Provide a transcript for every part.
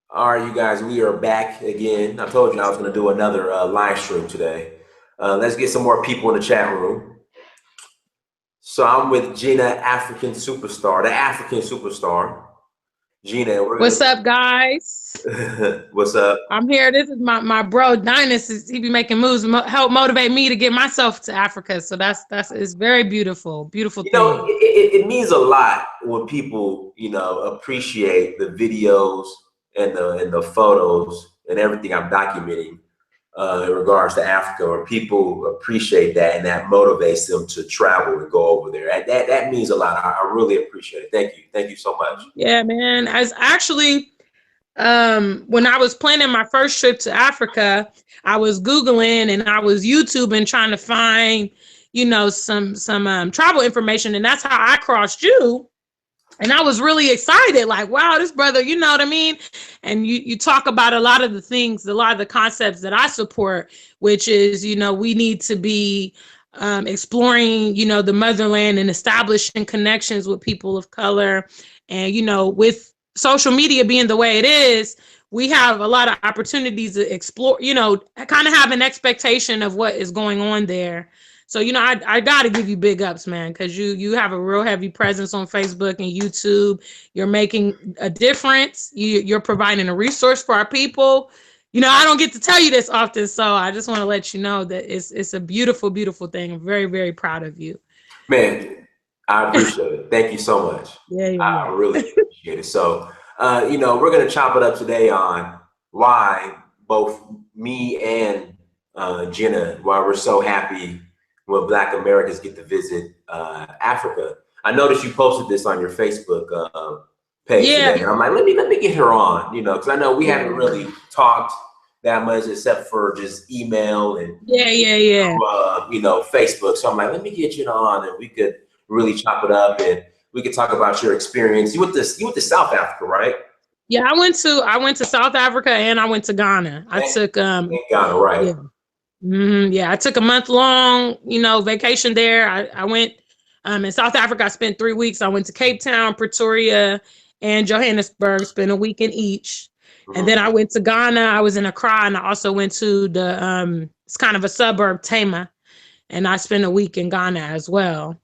All right, you guys, we are back again. I told you I was going to do another live stream today. Let's get some more people in the chat room. So I'm with Gina, African superstar, the African superstar. Gina, What's up, guys? what's up? I'm here. This is my bro Dynas. He be making moves, help motivate me to get myself to Africa. So that's it's very beautiful, beautiful You know, thing. it means a lot when people, appreciate the videos and the photos and everything I'm documenting in regards to Africa, or people appreciate that and that motivates them to travel and go over there. That means a lot. I really appreciate it. Thank you so much. Yeah, man. As actually, when I was planning my first trip to Africa, I was Googling and I was YouTubing trying to find, some travel information, and that's how I crossed you. And I was really excited, like, wow, this brother, you know what I mean? And you talk about a lot of the things, a lot of the concepts that I support, which is, we need to be exploring, the motherland and establishing connections with people of color. And, with social media being the way it is, we have a lot of opportunities to explore, kind of have an expectation of what is going on there. So, I got to give you big ups, man, because you have a real heavy presence on Facebook and YouTube. You're making a difference. You're providing a resource for our people. I don't get to tell you this often, so I just want to let you know that it's a beautiful, beautiful thing. I'm very, very proud of you. Man, I appreciate it. Thank you so much. Yeah, I yeah, really appreciate it. So, we're going to chop it up today on why both me and Jenna, why we're so happy when Black Americans get to visit Africa. I noticed you posted this on your Facebook page yeah, today, and I'm like, let me get her on, because I know we haven't really talked that much except for just email and yeah. Facebook. So I'm like, let me get you on, and we could really chop it up, and we could talk about your experience. You went to South Africa, right? Yeah, I went to South Africa and I went to Ghana. I And took Ghana, right? yeah. Yeah, I took a month long, vacation there. I went in South Africa. I spent 3 weeks. I went to Cape Town, Pretoria, and Johannesburg. Spent a week in each, and then Mm-hmm. I went to Ghana. I was in Accra, and I also went to the it's kind of a suburb, Tema, and I spent a week in Ghana as well.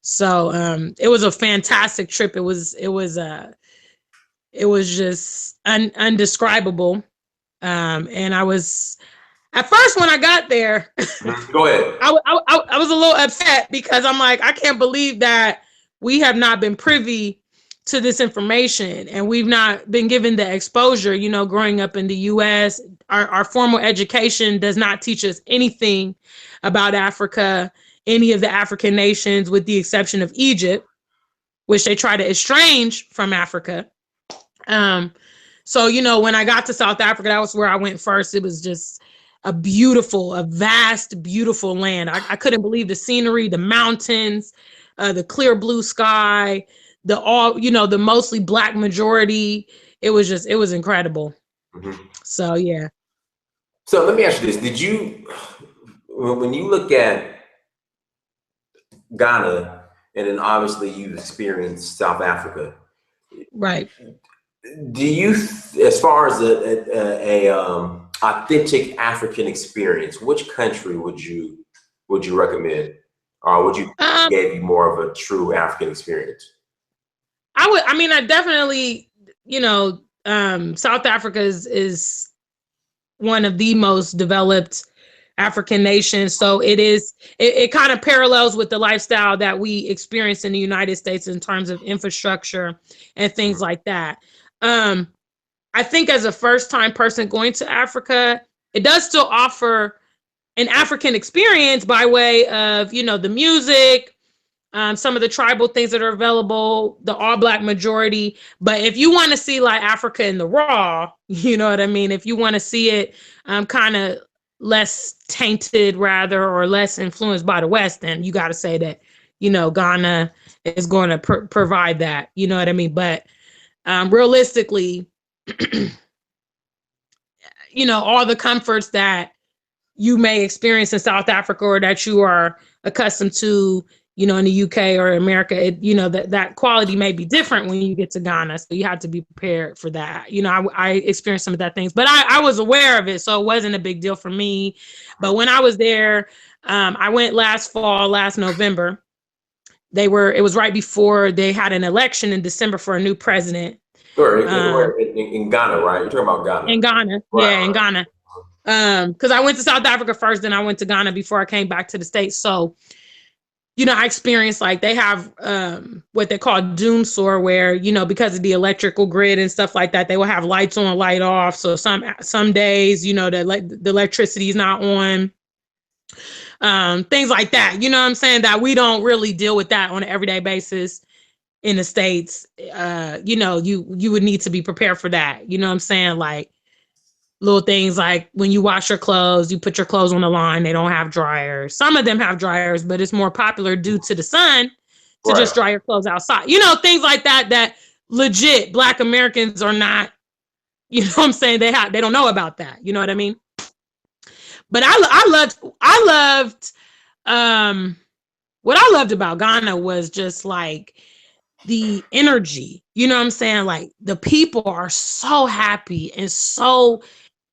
So it was a fantastic trip. It was just undescribable. And I was at first when I got there, Mm-hmm. Go ahead. I was a little upset because I'm like, I can't believe that we have not been privy to this information and we've not been given the exposure. Growing up in the U.S., our formal education does not teach us anything about Africa, any of the African nations, with the exception of Egypt, which they try to estrange from Africa. Um, so, when I got to South Africa, that was where I went first. It was just a vast, beautiful land. I couldn't believe the scenery, the mountains, the clear blue sky, the mostly black majority. It was incredible. Mm-hmm. So, yeah. So let me ask you this: Did you, when you look at Ghana, and then obviously you've experienced South Africa, Right. do you, as far as a authentic African experience, which country would you recommend, or would you Um, gave you more of a true African experience? I definitely, South Africa is one of the most developed African nations. So it kind of parallels with the lifestyle that we experience in the United States in terms of infrastructure and things like that. Um, I think as a first time person going to Africa, it does still offer an African experience by way of, the music, some of the tribal things that are available, the all black majority. But if you want to see like Africa in the raw, you know what I mean? If you want to see it kind of less tainted rather, or less influenced by the West, then you got to say that, Ghana is going to provide that, you know what I mean? But realistically, all the comforts that you may experience in South Africa or that you are accustomed to, you know, in the UK or America, you know, that quality may be different when you get to Ghana. So you have to be prepared for that. You know, I experienced some of that things, but I was aware of it. So it wasn't a big deal for me. But when I was there, I went last November. It was right before they had an election in December for a new president. Sure, in Ghana, right? You're talking about Ghana. In Ghana. Right, Yeah, in Ghana. Because I went to South Africa first, then I went to Ghana before I came back to the States. So, you know, I experienced like they have what they call doom soar, where, you know, because of the electrical grid and stuff like that, they will have lights on, light off. So some days, you know, the electricity is not on. Things like that. You know what I'm saying? That we don't really deal with that on an everyday basis in the States. You know, you would need to be prepared for that. You know what I'm saying? Like little things like when you wash your clothes, you put your clothes on the line, they don't have dryers. Some of them have dryers, but it's more popular due to the sun to just dry your clothes outside. You know, things like that, that legit Black Americans are not, you know what I'm saying? They don't know about that. You know what I mean? But I loved what I loved about Ghana was just like the energy. You know what I'm saying? Like the people are so happy and so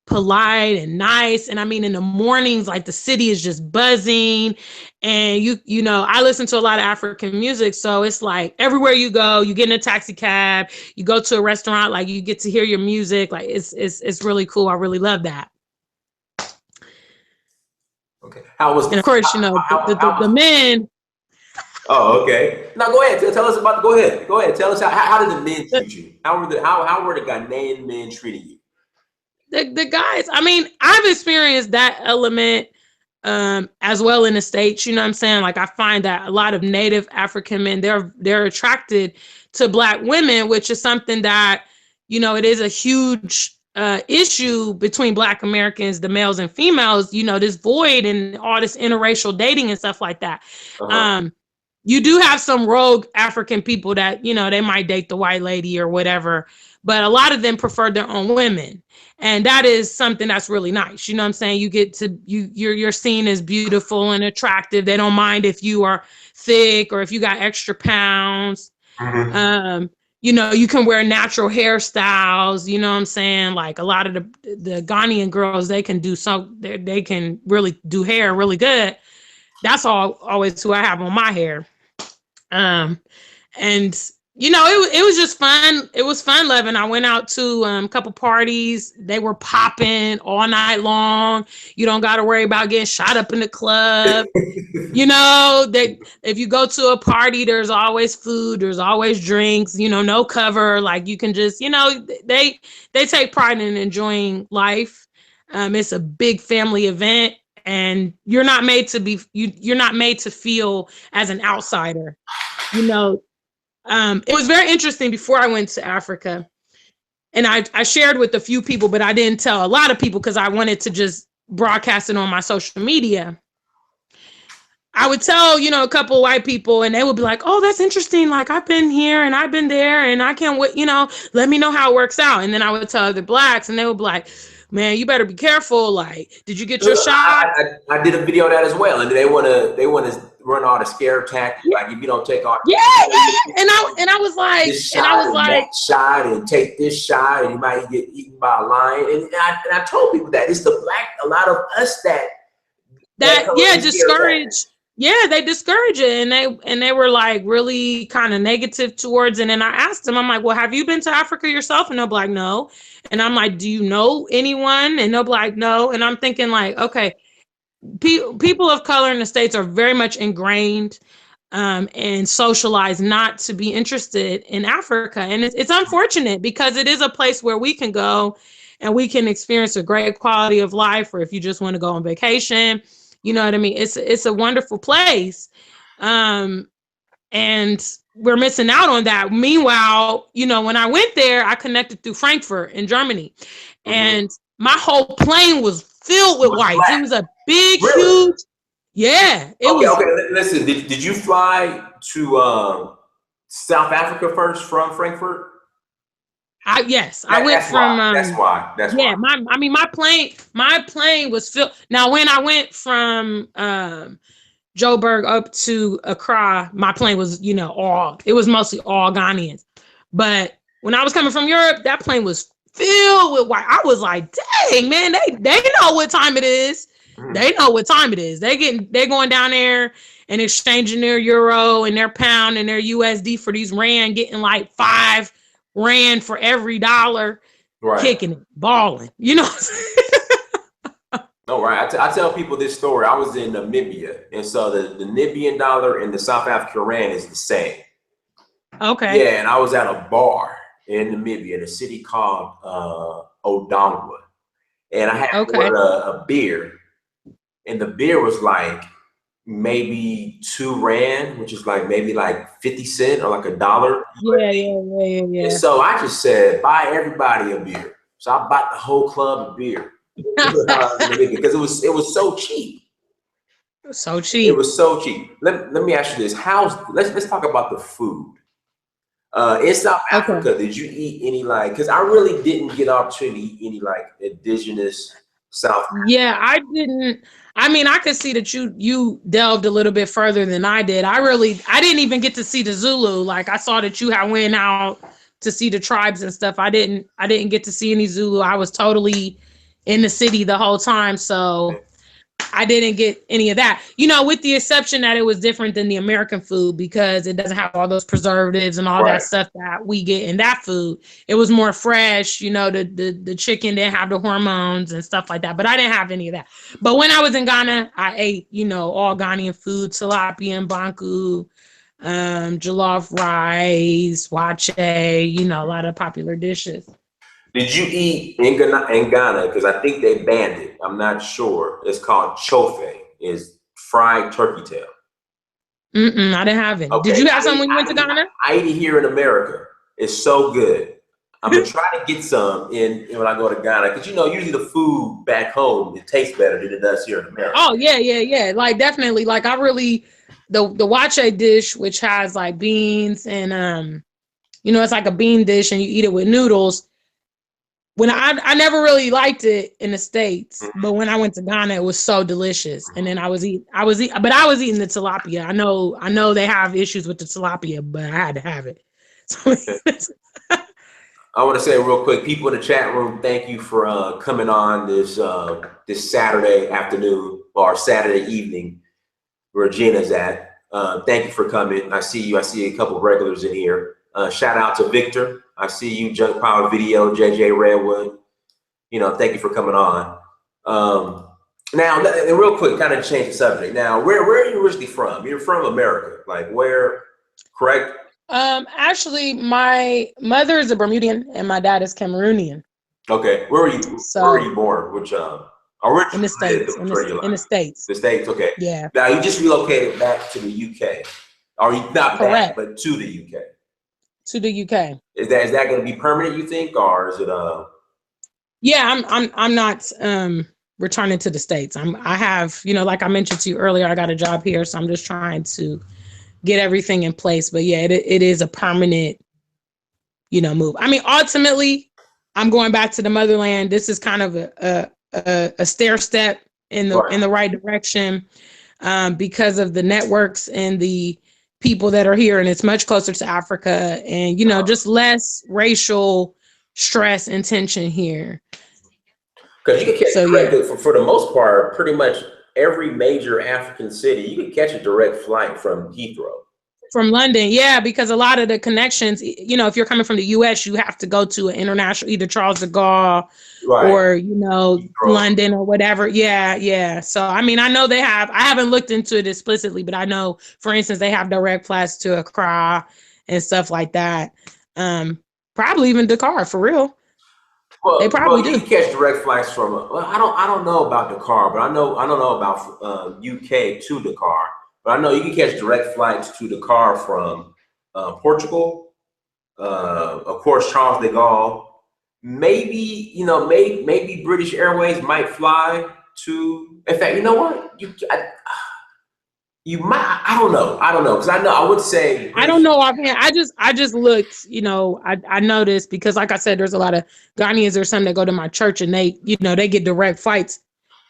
polite and nice. And I mean, in the mornings, like the city is just buzzing. And you know, I listen to a lot of African music. So it's like everywhere you go, you get in a taxi cab, you go to a restaurant, like you get to hear your music. Like it's really cool. I really love that. Okay. How was? And of course, you know, the men. Oh, okay. Now go ahead. Tell us about. Go ahead. Tell us how did the men treat you? How were the Ghanaian men treating you? The guys. I mean, I've experienced that element as well in the States. You know what I'm saying? Like I find that a lot of Native African men, they're attracted to Black women, which is something that, you know, it is a huge issue between Black Americans, the males and females, you know, this void and all this interracial dating and stuff like that. You do have some rogue African people that, you know, they might date the white lady or whatever, but a lot of them prefer their own women. And that is something that's really nice. You know what I'm saying? You get to, you're seen as beautiful and attractive. They don't mind if you are thick or if you got extra pounds. You know, you can wear natural hairstyles, you know what I'm saying? Like a lot of the Ghanaian girls, they can they can really do hair really good. That's always who I have on my hair. And you know, it was just fun. It was fun loving. I went out to a couple parties. They were popping all night long. You don't got to worry about getting shot up in the club. You know, if you go to a party, there's always food, there's always drinks, you know, no cover. Like you can just, you know, they take pride in enjoying life. It's a big family event, and you're not made to feel as an outsider. You know, it was very interesting before I went to Africa, and I shared with a few people, but I didn't tell a lot of people because I wanted to just broadcast it on my social media. I would tell, you know, a couple of white people, and they would be like, oh, that's interesting. Like, I've been here and I've been there and I can't wait, you know, let me know how it works out. And then I would tell other Blacks, and they would be like, man, you better be careful. Like, did you get your shot? I did a video of that as well. And they want to run all the scare tactics. Like, if you don't take all. Yeah. And I was like, shot and take this shot, and you might get eaten by a lion. And I told people that it's a lot of us that discourage. Yeah, they discourage it, and they were like really kind of negative towards it. And then I asked them, I'm like, well, have you been to Africa yourself? And they'll be like, no. And I'm like, do you know anyone? And they'll be like, no. And I'm thinking like, okay, people of color in the States are very much ingrained and socialized not to be interested in Africa. And it's unfortunate because it is a place where we can go and we can experience a great quality of life, or if you just want to go on vacation. You know what I mean? It's a wonderful place. And we're missing out on that. Meanwhile, you know, when I went there, I connected through Frankfurt in Germany. And my whole plane was filled with whites. Black. It was a big, huge. Yeah. Okay. Listen, did you fly to South Africa first from Frankfurt? Yes, I went from. That's why. My plane was filled. Now, when I went from Joburg up to Accra, my plane was, it was mostly all Ghanaians. But when I was coming from Europe, that plane was filled with white. I was like, dang, man, they know what time it is. They know what time it is. They're going down there and exchanging their euro and their pound and their USD for these rand, getting like 5 rand for every dollar, kicking it, balling. You know. No, right. I tell people this story. I was in Namibia, and so the Namibian dollar and the South African rand is the same. Okay. Yeah, and I was at a bar in Namibia, in a city called Odongwa, and I had a beer, and the beer was like maybe 2 rand, which is like maybe like 50 cents or like $1. Yeah. And so I just said, buy everybody a beer. So I bought the whole club a beer. Because it was so cheap. It was so cheap. It was so cheap. Let me ask you this: let's talk about the food. In South Africa, did you eat any because I really didn't get opportunity to eat any indigenous South. Yeah, I didn't. I mean, I could see that you delved a little bit further than I did. I didn't even get to see the Zulu. Like I saw that you had went out to see the tribes and stuff. I didn't get to see any Zulu. I was totally in the city the whole time, so I didn't get any of that. With the exception that it was different than the American food because it doesn't have all those preservatives and all that stuff that we get in that food. It was more fresh. The chicken didn't have the hormones and stuff like that. But I didn't have any of that. But when I was in Ghana, I ate all Ghanaian food: tilapia and banku, jollof rice, wache. A lot of popular dishes. Did you eat in Ghana? Because I think they banned it. I'm not sure. It's called chofe. It's fried turkey tail. I didn't have it. Okay. Did you have some when you went to Ghana? I eat it here in America. It's so good. I'm gonna try to get some in when I go to Ghana because usually the food back home it tastes better than it does here in America. Oh yeah. Like definitely. Like I really the wache dish, which has like beans and it's like a bean dish and you eat it with noodles. When I never really liked it in the States, but when I went to Ghana, it was so delicious. And then I was eating the tilapia. I know they have issues with the tilapia, but I had to have it. So I want to say real quick, people in the chat room, thank you for coming on this Saturday afternoon or Saturday evening where Gina's at. Thank you for coming. I see you. I see a couple of regulars in here. Shout out to Victor. I see you, Junk Power Video, JJ Redwood. Thank you for coming on. Now, real quick, kind of change the subject. Now, where are you originally from? You're from America, like where? Correct? Actually, my mother is a Bermudian and my dad is Cameroonian. Okay, where were you born? Which in the States. In the States. The States. Okay. Yeah. Now you just relocated back to the UK, or you not back, but to the UK. To the UK. Is that going to be permanent? You think, or is it Yeah, I'm not returning to the States. I have like I mentioned to you earlier, I got a job here, so I'm just trying to get everything in place. But yeah, it is a permanent move. I mean, ultimately, I'm going back to the motherland. This is kind of a stair step in the right direction because of the networks and the people that are here, and it's much closer to Africa and just less racial stress and tension here. Because you can catch for the most part, pretty much every major African city, you can catch a direct flight from Heathrow. From London, yeah, because a lot of the connections, if you're coming from the US, you have to go to an international, either Charles de Gaulle or, London or whatever. Yeah. So, I mean, I know I haven't looked into it explicitly, but I know, for instance, they have direct flights to Accra and stuff like that. Probably even Dakar, for real. Well, they probably do. You can catch direct flights from, I don't know about Dakar, but I don't know about UK to Dakar. But I know you can catch direct flights to Dakar from Portugal, of course, Charles de Gaulle. Maybe maybe British Airways might fly to. In fact, you know what? You might. I don't know because I would say. I don't know offhand. I just looked. I noticed because, like I said, there's a lot of Ghanaians or some that go to my church and they get direct flights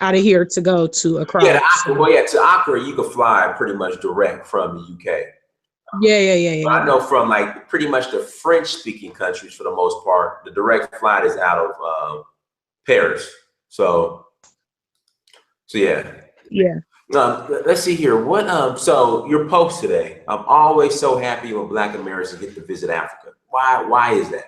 out of here to go to Yeah, Accra. So, Well, yeah, to Accra, you can fly pretty much direct from the UK. But I know from like pretty much the French-speaking countries, for the most part, the direct flight is out of Paris. So yeah. Yeah. Let's see here. So your post today. I'm always so happy when Black Americans get to visit Africa. Why is that?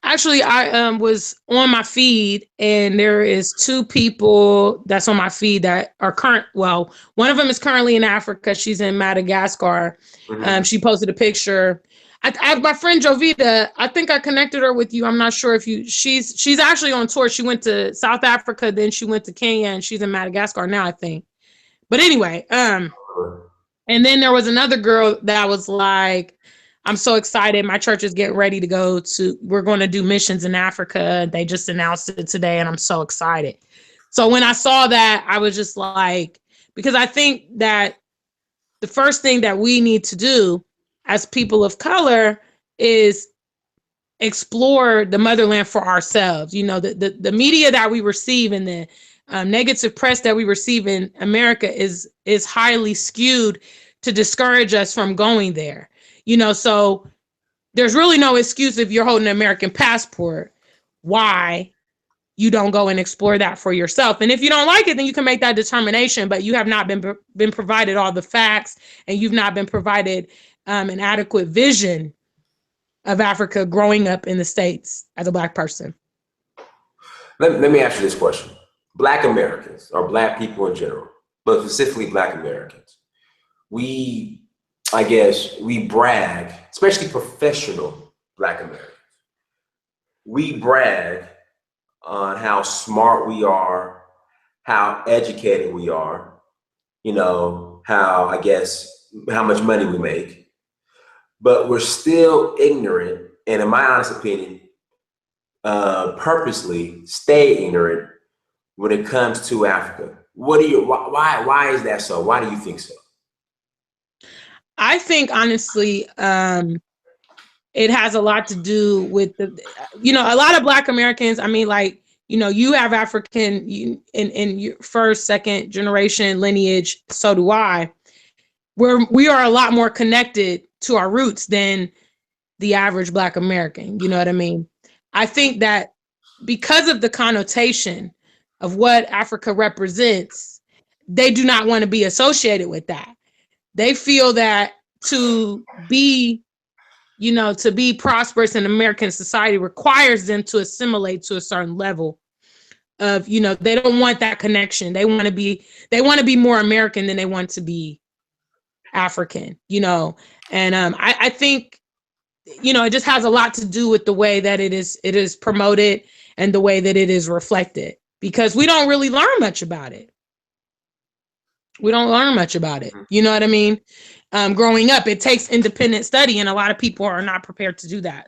Actually, I was on my feed, and there is two people that's on my feed that are current. Well, one of them is currently in Africa. She's in Madagascar. She posted a picture. My friend Jovita, I think I connected her with you. I'm not sure if you. She's actually on tour. She went to South Africa, then she went to Kenya, and she's in Madagascar now, I think. But anyway, and then there was another girl that was like, I'm so excited. My church is getting ready to we're going to do missions in Africa. They just announced it today, and I'm so excited. So when I saw that, I was just like, because I think that the first thing that we need to do as people of color is explore the motherland for ourselves. You know, the media that we receive and the negative press that we receive in America is highly skewed to discourage us from going there. You know, so there's really no excuse if you're holding an American passport why you don't go and explore that for yourself. And if you don't like it, then you can make that determination, but you have not been provided all the facts, and you've not been provided an adequate vision of Africa growing up in the States as a Black person. Let me ask you this question. Black Americans, or Black people in general, but specifically Black Americans, I guess we brag, especially professional Black Americans. We brag on how smart we are, how educated we are, you know, how much money we make, but we're still ignorant, and in my honest opinion, purposely stay ignorant when it comes to Africa. Why is that so? Why do you think so? I think honestly, it has a lot to do with a lot of Black Americans. I mean, like, you know, you have African in your first, second generation lineage. So do I. We are a lot more connected to our roots than the average Black American. You know what I mean? I think that because of the connotation of what Africa represents, they do not want to be associated with that. They feel that to be prosperous in American society requires them to assimilate to a certain level of, you know, they don't want that connection. They want to be more American than they want to be African, you know. And I think, you know, it just has a lot to do with the way that it is promoted and the way that it is reflected, because we don't really learn much about it. We don't learn much about it. You know what I mean? Growing up, it takes independent study, and a lot of people are not prepared to do that.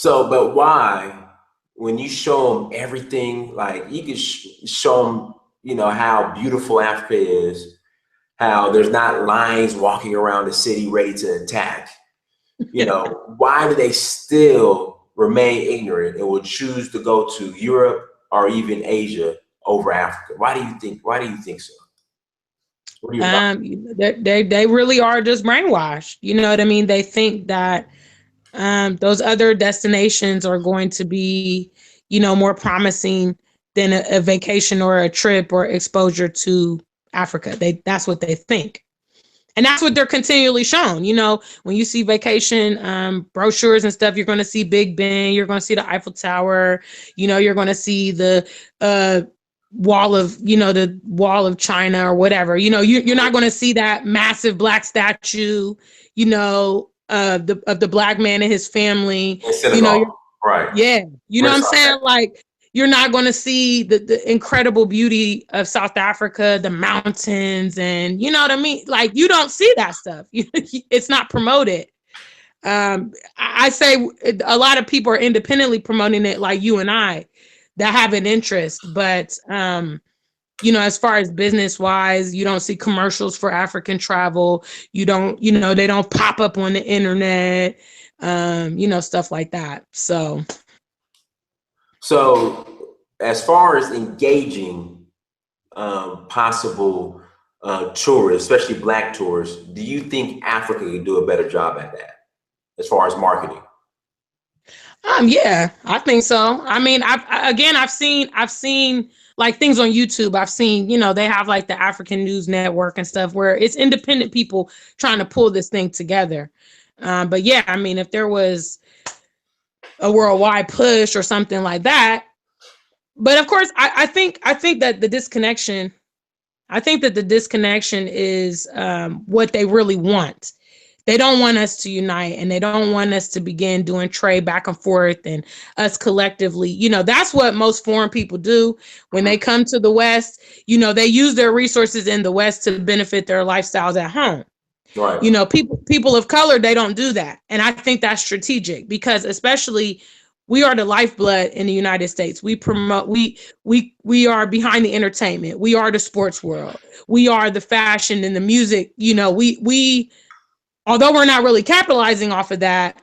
But why, when you show them everything, like you can show them, you know, how beautiful Africa is, how there's not lions walking around the city ready to attack, you know, why do they still remain ignorant and will choose to go to Europe or even Asia over Africa? Why do you think so? They really are just brainwashed. You know what I mean? They think that those other destinations are going to be, you know, more promising than a vacation or a trip or exposure to Africa. That's what they think. And that's what they're continually shown. You know, when you see vacation brochures and stuff, you're going to see Big Ben, you're going to see the Eiffel Tower, you know, you're going to see the wall of China or whatever. You know, you're not going to see that massive Black statue, you know, of the Black man and his family. You know, right? Yeah, you know what I'm saying? Like, you're not going to see the incredible beauty of South Africa, the mountains, and you know what I mean? Like, you don't see that stuff. It's not promoted. I say a lot of people are independently promoting it, like you and I, that have an interest. But, you know, as far as business wise, you don't see commercials for African travel. You don't, you know, they don't pop up on the internet, you know, stuff like that. So as far as engaging possible tourists, especially Black tourists, do you think Africa can do a better job at that as far as marketing? Yeah, I think so. I mean, I've seen like things on YouTube. I've seen, they have like the African News Network and stuff where it's independent people trying to pull this thing together. But yeah, I mean, if there was a worldwide push or something like that, but of course, I think that the disconnection, is what they really want. They don't want us to unite, and they don't want us to begin doing trade back and forth and us collectively. That's what most foreign people do when they come to the West. They use their resources in the West to benefit their lifestyles at home. Right. People of color, they don't do that. And I think that's strategic because especially we are the lifeblood in the United States. We promote, we are behind the entertainment. We are the sports world. We are the fashion and the music. We although we're not really capitalizing off of that,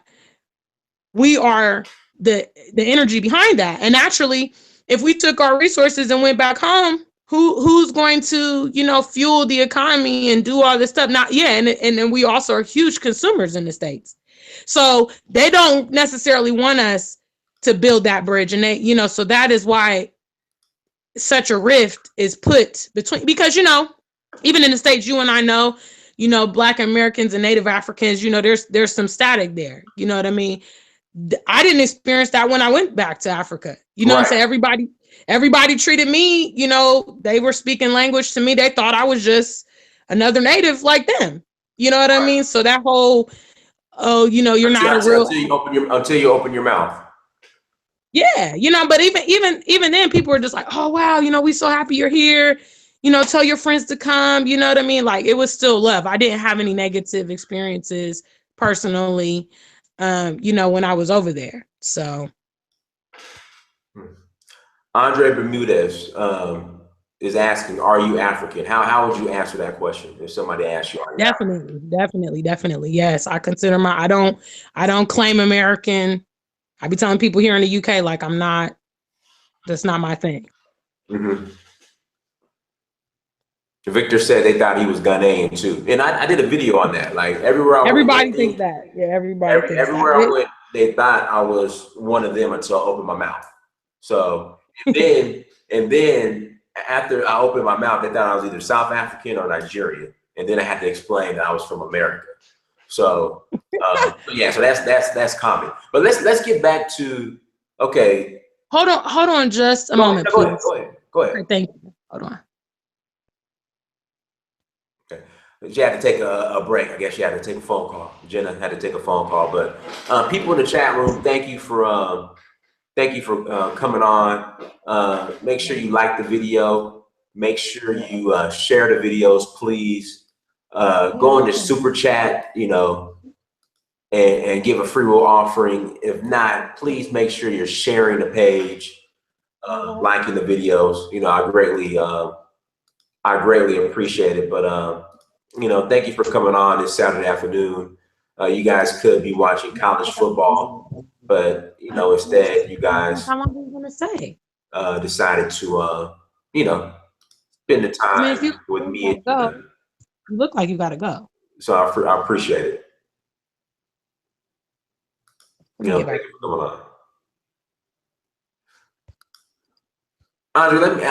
we are the energy behind that. And actually, if we took our resources and went back home, who's going to, fuel the economy and do all this stuff? Not and then we also are huge consumers in the States. So they don't necessarily want us to build that bridge. And they, so that is why such a rift is put between, because, even in the States, you and I know, Black Americans and Native Africans, there's some static there. You know what I mean? I didn't experience that when I went back to Africa. You know what I'm saying? Everybody treated me, they were speaking language to me. They thought I was just another native like them. You know what I mean? So that whole, you're not a real, until you open your mouth. Yeah, but even then people were just like, oh wow, we so happy you're here. Tell your friends to come. You know what I mean? Like it was still love. I didn't have any negative experiences personally, when I was over there. So Andre Bermudez is asking, are you African? How would you answer that question if somebody asked you? Definitely. Yes, I consider I don't claim American. I be telling people here in the UK, like I'm not, that's not my thing. Mm-hmm. Victor said they thought he was Ghanaian too. And I did a video on that. Like everybody thinks that. Yeah, everybody thinks everywhere I went, they thought I was one of them until I opened my mouth. So and then after I opened my mouth, they thought I was either South African or Nigerian. And then I had to explain that I was from America. So yeah, so that's common. But let's get back to okay. Hold on just a moment, please. Go ahead. Okay, thank you. Hold on. Okay. She had to take a break. I guess she had to take a phone call. Jenna had to take a phone call. But people in the chat room, thank you for coming on. Make sure you like the video. Make sure you share the videos, please. Go into super chat, and give a free will offering. If not, please make sure you're sharing the page, liking the videos. I greatly appreciate it. But thank you for coming on this Saturday afternoon. You guys could be watching college football, but instead you guys decided to spend the time with me. You look like you gotta go. So I appreciate it. Thank you for coming on.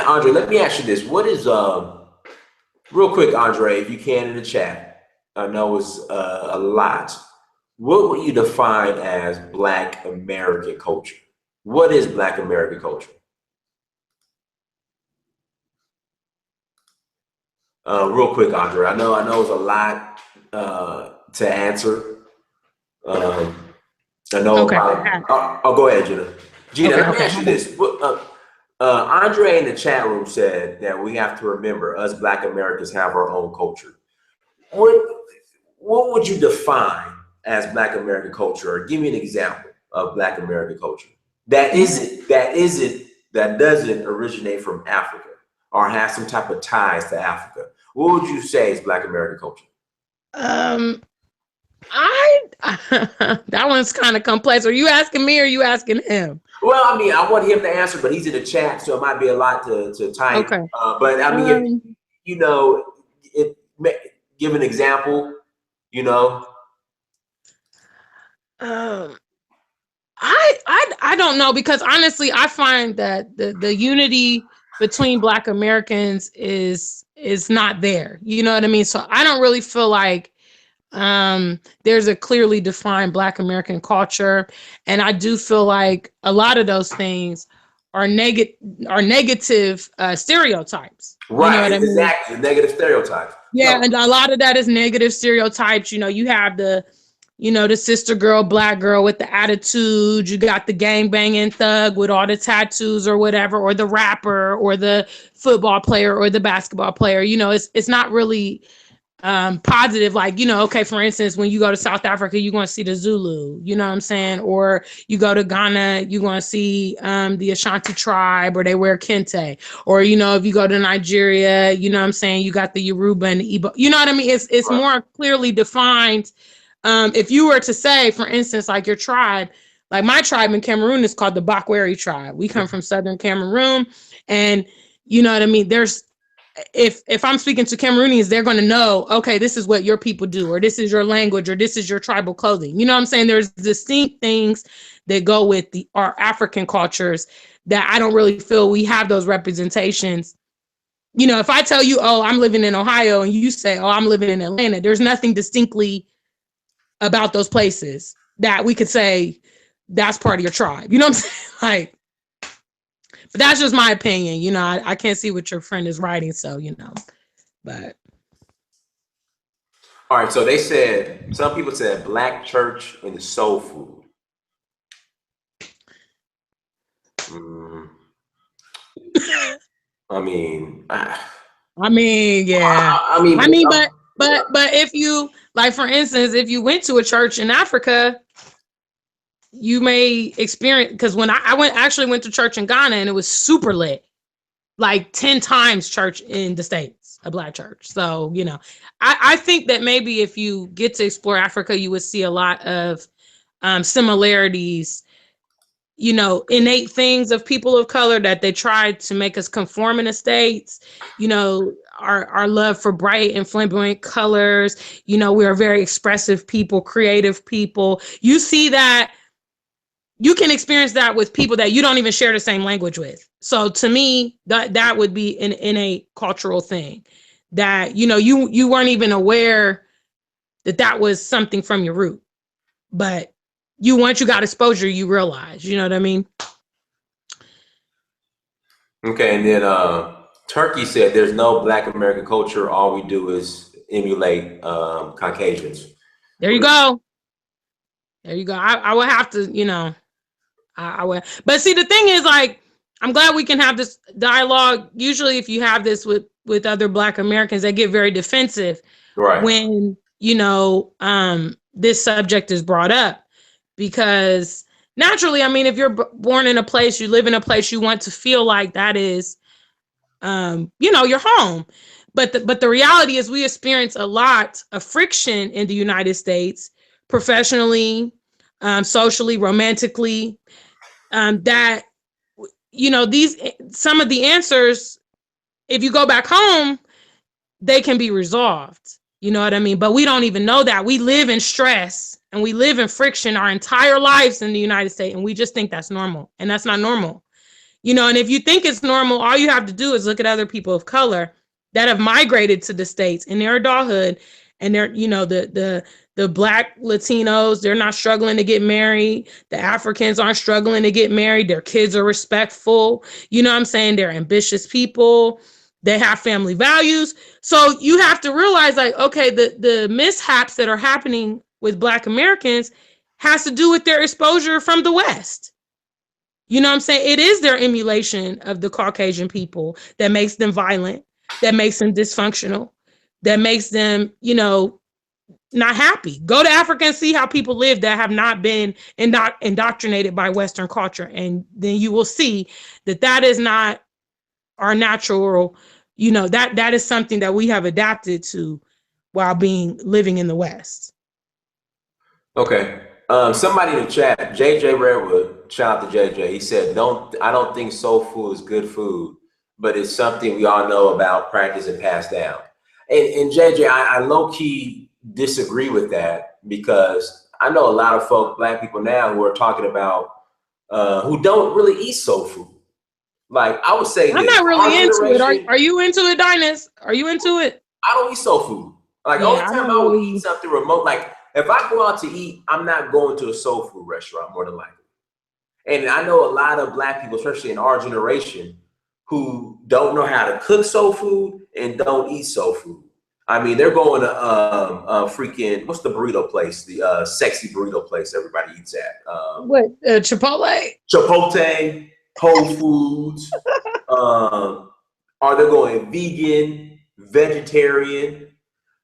Andre, let me ask you this. What is real quick, Andre, if you can in the chat. I know it's a lot. What would you define as Black American culture? What is Black American culture? Real quick, Andre. I know it's a lot to answer. I know. Okay. I'll go ahead, Gina. Let me ask you this. Andre in the chat room said that we have to remember us Black Americans have our own culture. What would you define as Black American culture? Or give me an example of Black American culture that doesn't originate from Africa or has some type of ties to Africa. What would you say is Black American culture? I that one's kind of complex. Are you asking me or are you asking him? Well, I mean, I want him to answer, but he's in the chat, so it might be a lot to type. Okay. But I mean, if Um, you know, if give an example, you know. um, I don't know, because honestly, I find that the unity between Black Americans is not there. You know what I mean? So I don't really feel like there's a clearly defined Black American culture, and I do feel like a lot of those things are negative stereotypes. You know Right, what I mean? exactly. Negative stereotypes. Yeah, So, and a lot of that is negative stereotypes. You know, you have the sister girl, Black girl with the attitude. You got the gang banging thug with all the tattoos or whatever, or the rapper, or the football player, or the basketball player. You know, it's not really positive. Like, okay, for instance, when you go to South Africa, you're going to see the Zulu, you know what I'm saying? Or you go to Ghana, you're going to see the Ashanti tribe, or they wear kente. Or, if you go to Nigeria, you know what I'm saying, you got the Yoruba and the Igbo. You know what I mean? It's right. more clearly defined. If you were to say, for instance, like your tribe, like my tribe in Cameroon is called the Bakweri tribe. We come from Southern Cameroon, and you know what I mean? There's if I'm speaking to Cameroonians, they're going to know, okay, this is what your people do, or this is your language, or this is your tribal clothing. You know what I'm saying? There's distinct things that go with our African cultures that I don't really feel we have those representations. If I tell you, oh, I'm living in Ohio, and you say, oh, I'm living in Atlanta, there's nothing distinctly about those places that we could say that's part of your tribe. You know what I'm saying? Like, but that's just my opinion. I can't see what your friend is writing, so but All right, so they said some people said Black church and soul food. Mm, I mean, yeah. I mean, But if you, like, for instance, if you went to a church in Africa, you may experience, because when I went to church in Ghana, and it was super lit, like 10 times church in the States, a Black church. So, I think that maybe if you get to explore Africa, you would see a lot of similarities, innate things of people of color that they tried to make us conform in the States. Our love for bright and flamboyant colors. We are very expressive people, creative people. You see that, you can experience that with people that you don't even share the same language with. So to me, that would be an innate cultural thing that, you weren't even aware that was something from your root. But once you got exposure, you realize, you know what I mean? okay, and then Turkey said there's no Black American culture. All we do is emulate Caucasians. There you go. There you go. I would have to, I would. But see, the thing is, like, I'm glad we can have this dialogue. Usually, if you have this with other Black Americans, they get very defensive Right. when this subject is brought up, because naturally, I mean, if you're born in a place, you live in a place, you want to feel like that is, your home. But the reality is, we experience a lot of friction in the United States, professionally, socially, romantically. That these, some of the answers, if you go back home, they can be resolved. You know what I mean? But we don't even know that. We live in stress and we live in friction our entire lives in the United States, and we just think that's normal, and that's not normal. And if you think it's normal, all you have to do is look at other people of color that have migrated to the States in their adulthood, and they're, the Black Latinos, they're not struggling to get married. The Africans aren't struggling to get married. Their kids are respectful. You know what I'm saying? They're ambitious people. They have family values. So you have to realize, like, okay, the mishaps that are happening with Black Americans has to do with their exposure from the West. You know what I'm saying? It is their emulation of the Caucasian people that makes them violent, that makes them dysfunctional, that makes them, not happy. Go to Africa and see how people live that have not been indoctrinated by Western culture. And then you will see that is not our natural, that is something that we have adapted to while living in the West. Okay. Somebody in the chat, JJ Redwood, shout out to JJ. He said, I don't think soul food is good food, but it's something we all know about, practice, and pass down. And JJ, I low key disagree with that because I know a lot of black people now who are talking about who don't really eat soul food. Like I would say I'm this, not our really into it. generation, Are you into it, Dinus? Are you into it? I don't eat soul food. Like Yeah, only I time don't I would eat really. something remote, like if I go out to eat, I'm not going to a soul food restaurant more than likely. And I know a lot of black people, especially in our generation, who don't know how to cook soul food and don't eat soul food. I mean, they're going to freaking what's the burrito place? The sexy burrito place everybody eats at. What, Chipotle? Chipotle, Whole Foods. Are they going vegan, vegetarian?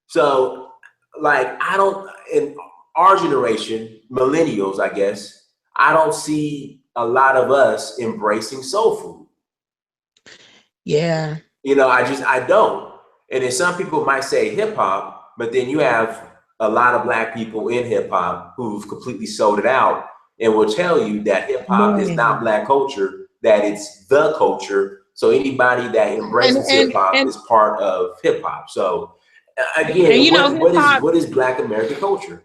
So, like, I don't, in our generation, millennials, I guess, I don't see a lot of us embracing soul food. Yeah. You know, I don't. And then some people might say hip hop, but then you have a lot of black people in hip hop who've completely sold it out and will tell you that hip hop is not Man. black culture, that it's the culture. So anybody that And embraces hip and hop and is part of hip hop. So and again, you know, what is black American culture?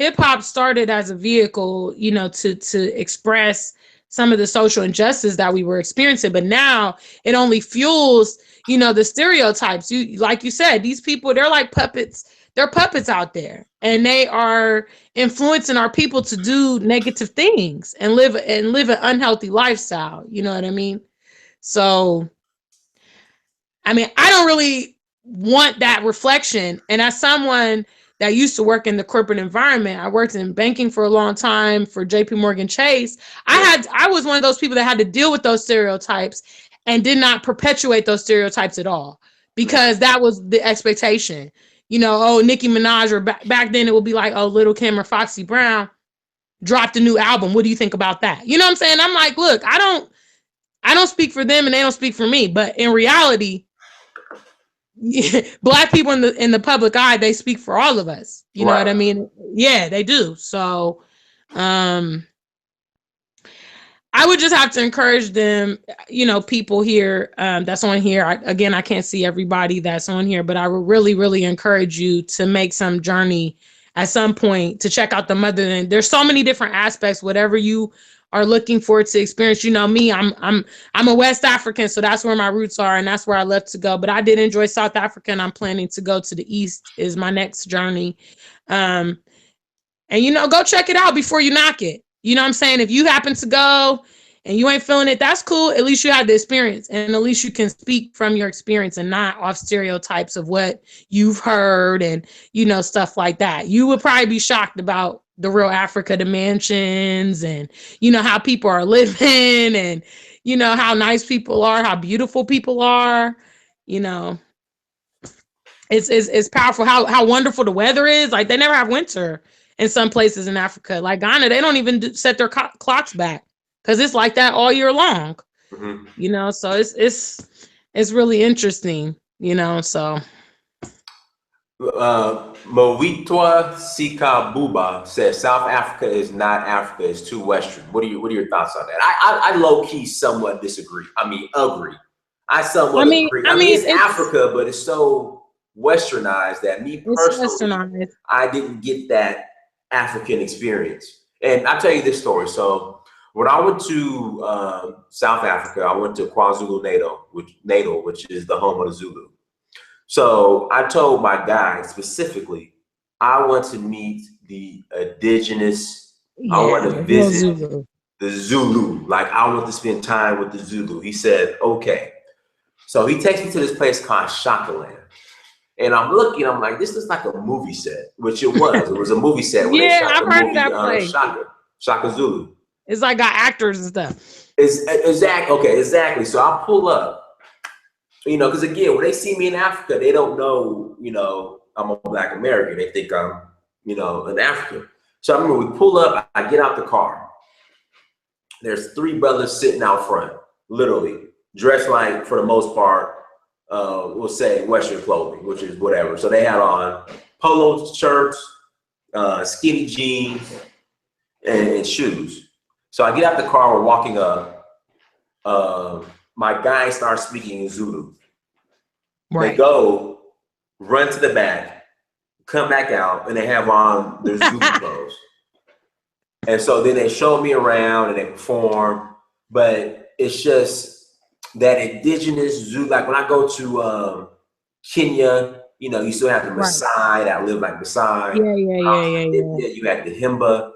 hip hop started as a vehicle, you know, to express some of the social injustice that we were experiencing, but now it only fuels, you know, the stereotypes. You, like you said, these people, they're like puppets. They're puppets out there, and they are influencing our people to do negative things and live an unhealthy lifestyle. You know what I mean? So, I mean, I don't really want that reflection. And as someone that used to work in the corporate environment, I worked in banking for a long time for JP Morgan Chase. I was one of those people that had to deal with those stereotypes and did not perpetuate those stereotypes at all because that was the expectation. You know, oh, Nicki Minaj, or back then it would be like, oh, Little Kim or Foxy Brown dropped a new album. What do you think about that? You know what I'm saying? I'm like, look, I don't speak for them and they don't speak for me, but in reality, black people in the public eye, they speak for all of us. You know what I mean? Yeah, they do. So I would just have to encourage them, you know, people here that's on here. Again, I can't see everybody that's on here, but I would really, really encourage you to make some journey at some point to check out the motherland. There's so many different aspects, whatever you are looking forward to experience. You know me, I'm a West African, so that's where my roots are, and that's where I love to go. But I did enjoy South Africa, and I'm planning to go to the East is my next journey. And you know, go check it out before you knock it. You know what I'm saying? If you happen to go and you ain't feeling it, that's cool. At least you had the experience, and at least you can speak from your experience and not off stereotypes of what you've heard and, you know, stuff like that. You would probably be shocked about the real Africa, the mansions, and, you know, how people are living, and, you know, how nice people are, how beautiful people are. You know, it's powerful how wonderful the weather is. Like, they never have winter in some places in Africa. Like Ghana, they don't even set their clocks back because it's like that all year long. Mm-hmm. You know, so it's really interesting. You know, so. Mowitwa Sika Buba says South Africa is not Africa; it's too Western. What are your thoughts on that? I low key somewhat disagree. I mean, agree. I somewhat agree. I mean, it's Africa, but it's so westernized that me personally, I didn't get that African experience. And I'll tell you this story. So when I went to South Africa, I went to KwaZulu-Natal, which is the home of the Zulu. So I told my guide specifically, I want to meet the indigenous, I want to visit the Zulu. Like, I want to spend time with the Zulu. He said, okay. So he takes me to this place called Shakaland. And I'm looking, I'm like, this is like a movie set, which it was. It was a movie set when they shot the movie Shaka Zulu. It's like got actors and stuff. Exactly. So I pull up. You know, because again, when they see me in Africa, they don't know, you know, I'm a Black American. They think I'm, you know, an African. So I remember we pull up, I get out the car. There's three brothers sitting out front, literally, dressed like, for the most part, we'll say Western clothing, which is whatever. So they had on polo shirts, skinny jeans, and shoes. So I get out the car, we're walking up. My guy starts speaking in Zulu. They go, run to the back, come back out, and they have on their Zulu clothes. And so then they show me around and they perform. But it's just that indigenous Zulu. Like when I go to Kenya, you know, you still have the Maasai that live like Maasai. Yeah. You had the Himba.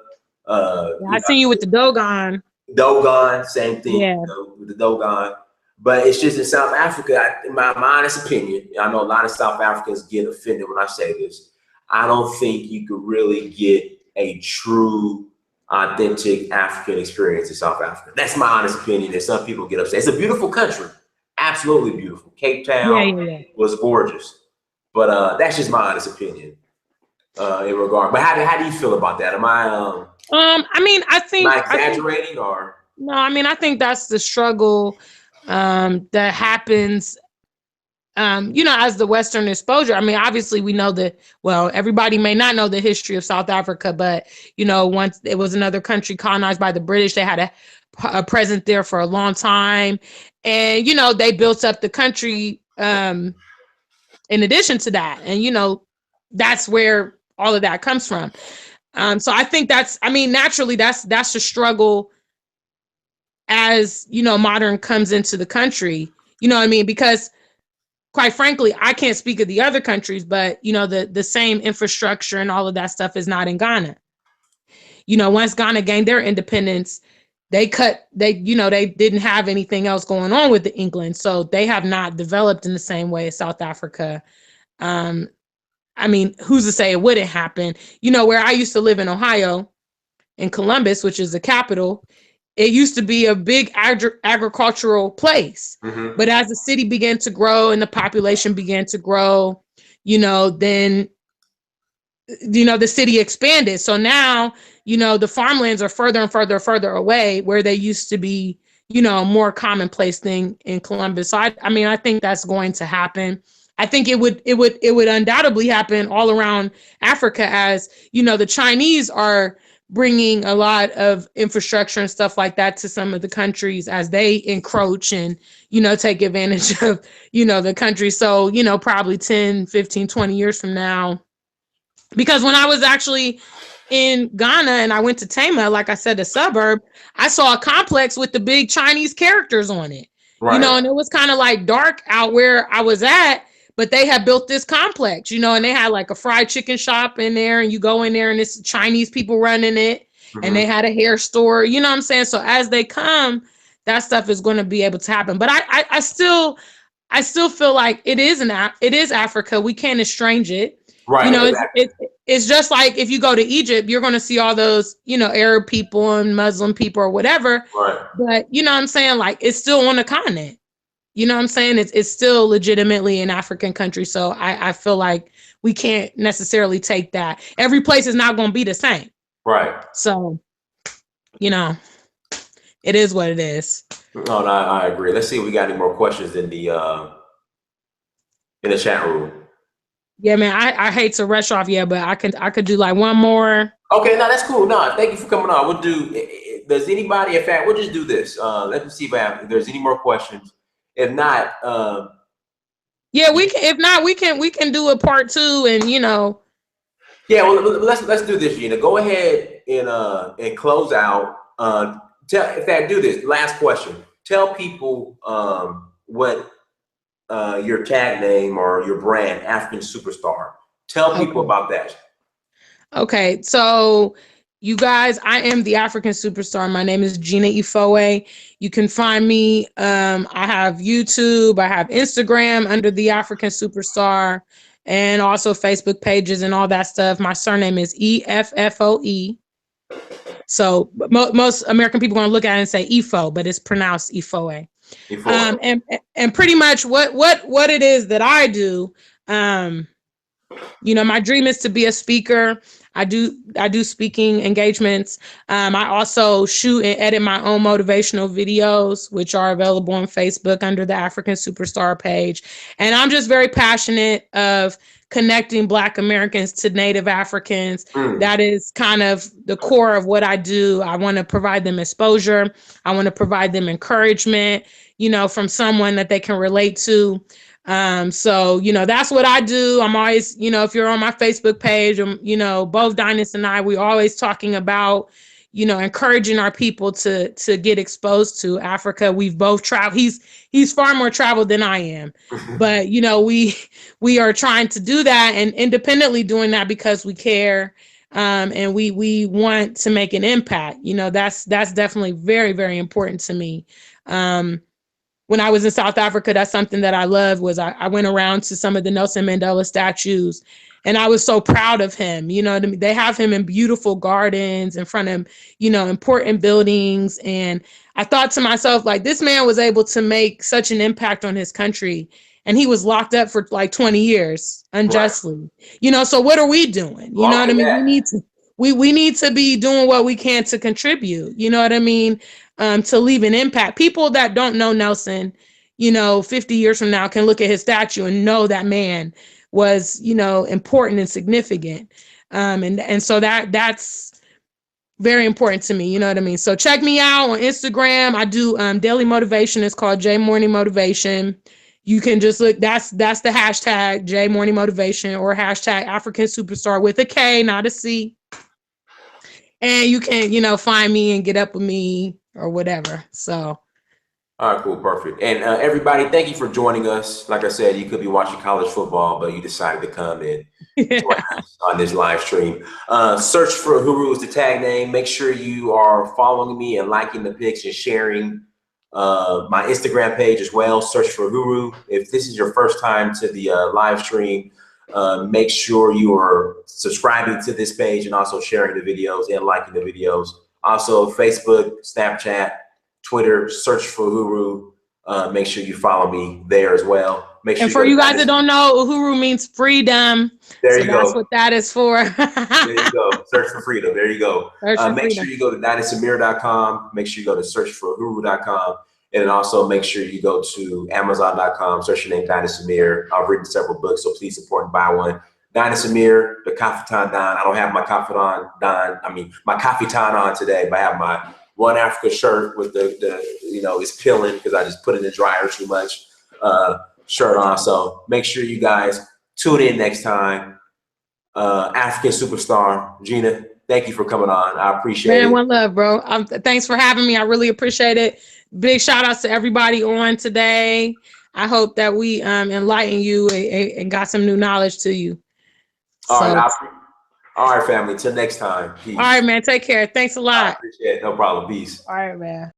I seen you with the Dogon. Dogon, same thing. Yeah. You know, with the Dogon. But it's just in South Africa, in my honest opinion, I know a lot of South Africans get offended when I say this. I don't think you could really get a true, authentic African experience in South Africa. That's my honest opinion. And some people get upset. It's a beautiful country, absolutely beautiful. Cape Town was gorgeous, but that's just my honest opinion in regard. But how do you feel about that? Am I? I mean, I think. Am I exaggerating or? No, I mean, I think that's the struggle that happens, you know, as the Western exposure. I mean, obviously we know that, well, everybody may not know the history of South Africa, but, you know, once it was another country colonized by the British, they had a presence there for a long time. And, you know, they built up the country in addition to that. And, you know, that's where all of that comes from. So I think that's, I mean, naturally, that's the struggle as, you know, modern comes into the country, you know what I mean? Because quite frankly, I can't speak of the other countries, but, you know, the same infrastructure and all of that stuff is not in Ghana. You know, once Ghana gained their independence, they didn't have anything else going on with the England. So they have not developed in the same way as South Africa. I mean, who's to say it wouldn't happen? You know, where I used to live in Ohio, in Columbus, which is the capital, it used to be a big agricultural place. Mm-hmm. But as the city began to grow and the population began to grow, you know, then, you know, the city expanded. So now, you know, the farmlands are further and further away where they used to be, you know, a more commonplace thing in Columbus. So I mean, I think that's going to happen. I think it would undoubtedly happen all around Africa, as, you know, the Chinese are bringing a lot of infrastructure and stuff like that to some of the countries as they encroach and, you know, take advantage of, you know, the country. So, you know, probably 10, 15, 20 years from now, because when I was actually in Ghana and I went to Tema, like I said, a suburb, I saw a complex with the big Chinese characters on it, you know, and it was kind of like dark out where I was at, but they had built this complex, you know, and they had like a fried chicken shop in there, and you go in there and it's Chinese people running it. Mm-hmm. And they had a hair store, you know what I'm saying? So as they come, that stuff is going to be able to happen. But I still feel like it is Africa. We can't estrange it. Right. You know, exactly. It's just like if you go to Egypt, you're going to see all those, you know, Arab people and Muslim people or whatever. Right. But you know what I'm saying? Like, it's still on the continent. You know what I'm saying? It's still legitimately an African country. So I feel like we can't necessarily take that. Every place is not going to be the same. Right. So, you know, it is what it is. No, I agree. Let's see if we got any more questions in the chat room. Yeah, man, I hate to rush off, but I could do like one more. Okay, no, that's cool. No, thank you for coming on. We'll do, does anybody, in fact, we'll just do this. Let me see if there's any more questions. If not, we can. If not, we can do a part 2, and you know. Yeah, well, let's do this, Gina. Go ahead and close out. Do this. Last question. Tell people what your tag name or your brand, African Superstar. Tell people about that. Okay, so you guys, I am the African Superstar. My name is Gina Ifoe. You can find me. I have YouTube. I have Instagram under the African Superstar, and also Facebook pages and all that stuff. My surname is Effoe. So most American people are going to look at it and say Ifo, but it's pronounced Ifoe. And pretty much what it is that I do. You know, my dream is to be a speaker. I do speaking engagements. I also shoot and edit my own motivational videos, which are available on Facebook under the African Superstar page. And I'm just very passionate of connecting Black Americans to Native Africans. That is kind of the core of what I do. I want to provide them exposure. I want to provide them encouragement, from someone that they can relate to. So, that's what I do. I'm always, if you're on my Facebook page, both Dynas and I, we're always talking about, encouraging our people to get exposed to Africa. We've both traveled. He's far more traveled than I am, but we are trying to do that and independently doing that because we care. And we want to make an impact. That's definitely very, very important to me. When I was in South Africa, that's something that I loved was I went around to some of the Nelson Mandela statues and I was so proud of him. They have him in beautiful gardens in front of, important buildings. And I thought to myself, like, this man was able to make such an impact on his country and he was locked up for like 20 years unjustly, so what are we doing? You know what I mean? We need to be doing what we can to contribute, you know what I mean? To leave an impact. People that don't know Nelson, 50 years from now can look at his statue and know that man was, important and significant. And so that's very important to me. You know what I mean? So check me out on Instagram. I do daily motivation. It's called J Morning Motivation. You can just look, that's the hashtag J Morning Motivation or hashtag African Superstar with a K, not a C. And you can, find me and get up with me or whatever. So. All right, cool, perfect. And everybody, thank you for joining us. Like I said, you could be watching college football, but you decided to come in join us on this live stream. Search for Uhuru is the tag name. Make sure you are following me and liking the pics and sharing my Instagram page as well. Search for Uhuru. If this is your first time to the live stream, make sure you are subscribing to this page and also sharing the videos and liking the videos. Also, Facebook, Snapchat, Twitter, search for Uhuru. Make sure you follow me there as well. Make sure. And for you guys that don't know, Uhuru means freedom. There you go. That's what that is for. There you go. Search for freedom. There you go. Make sure you go to dynasamir.com. Make sure you go to searchforuhuru.com. And then also make sure you go to amazon.com, search your name, Dynas Amir. I've written several books, so please support and buy one. Dynas Amir, the Kaftan Don. I don't have my Kaftan Don. My Kaftan on today, but I have my One Africa shirt with the it's peeling because I just put it in the dryer too much shirt on. So make sure you guys tune in next time. African Superstar, Gina, thank you for coming on. I appreciate it. Man, one love, bro. Thanks for having me. I really appreciate it. Big shout outs to everybody on today. I hope that we enlighten you and got some new knowledge to you. All right, family. Till next time. Peace. All right, man. Take care. Thanks a lot. I appreciate it. No problem. Peace. All right, man.